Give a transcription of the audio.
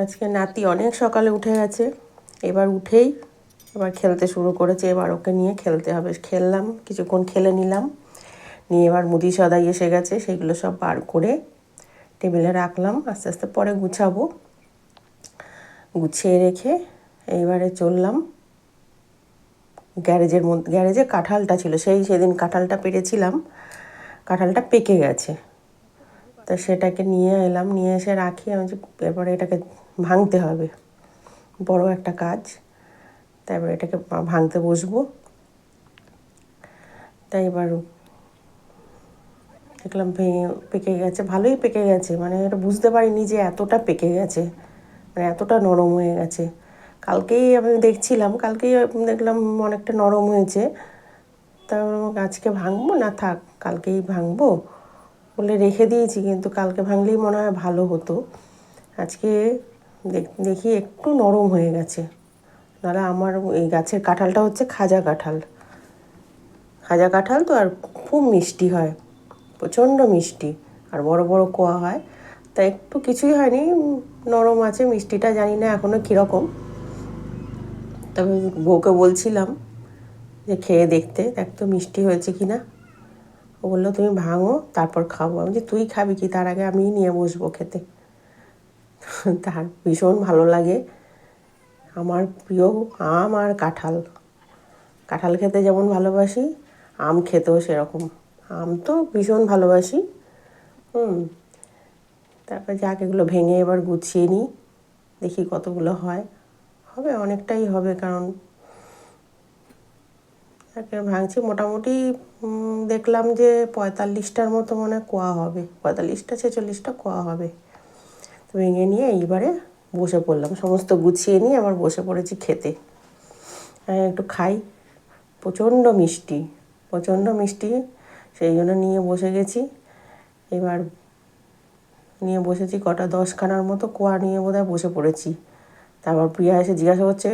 আজকে নাতি অনেক সকালে উঠে গেছে, এবার উঠেই এবার খেলতে শুরু করেছে। এবার ওকে নিয়ে খেলতে হবে। খেললাম, কিছুক্ষণ খেলে নিলাম, নিয়ে এবার মুদি সদাই এসে গেছে, সেগুলো সব বার করে টেবিলে রাখলাম। আস্তে আস্তে পরে গুছাবো। গুছিয়ে রেখে এইবারে চললাম গ্যারেজে কাঁঠালটা ছিল, সেদিন কাঁঠালটা পেরেছিলাম, কাঁঠালটা পেকে গেছে। তা সেটাকে নিয়ে এলাম, নিয়ে এসে রাখি। আমি এরপরে এটাকে ভাঙতে হবে, বড় একটা কাজ। তারপরে এটাকে ভাঙতে বসবো। তাই এবার দেখলাম পেকে গেছে, ভালোই পেকে গেছে। মানে এটা বুঝতে পারিনি যে এতটা পেকে গেছে, মানে এতটা নরম হয়ে গেছে। কালকেই আমি দেখছিলাম, কালকেই দেখলাম অনেকটা নরম হয়েছে। তা আজকে ভাঙবো না, থাক কালকেই ভাঙবো বলে রেখে দিয়েছি। কিন্তু কালকে ভাঙলেই মনে হয় ভালো হতো। আজকে দেখি একটু নরম হয়ে গেছে। নাহলে আমার এই গাছের কাঁঠালটা হচ্ছে খাজা কাঁঠাল। খাজা কাঁঠাল তো, আর খুব মিষ্টি হয়, প্রচণ্ড মিষ্টি, আর বড় বড় কোয়া হয়। তা একটু কিছুই হয়নি, নরম আছে। মিষ্টিটা জানি না এখনও কীরকম, তবে বউকে বলছিলাম যে খেয়ে দেখতে, দেখ তো মিষ্টি হয়েছে কি না। ও বললো তুমি ভাঙো তারপর খাবো। আমি যে তুই খাবি কি, তার আগে আমিই নিয়ে বসবো খেতে। তার ভীষণ ভালো লাগে। আমার প্রিয় আম আর কাঁঠাল। কাঁঠাল খেতে যেমন ভালোবাসি, আম খেতেও সেরকম। আম তো ভীষণ ভালোবাসি। তারপর যাক, এগুলো ভেঙে এবার গুছিয়ে নিই, দেখি কতগুলো হয়। হবে অনেকটাই হবে, কারণ ভাঙছি মোটামুটি। দেখলাম যে 45টার মতো মনে কোয়া হবে, 45টা 46টা কোয়া হবে। তো ভেঙে নিয়ে এইবারে বসে পড়লাম, সমস্ত গুছিয়ে নিয়ে আবার বসে পড়েছি খেতে। একটু খাই, প্রচণ্ড মিষ্টি, প্রচণ্ড মিষ্টি, সেই জন্য নিয়ে বসে গেছি। এবার নিয়ে বসেছি কটা 10খানার মতো কোয়া নিয়ে বোধহয় বসে পড়েছি। তারপর প্রিয়া এসে জিজ্ঞাসা করছে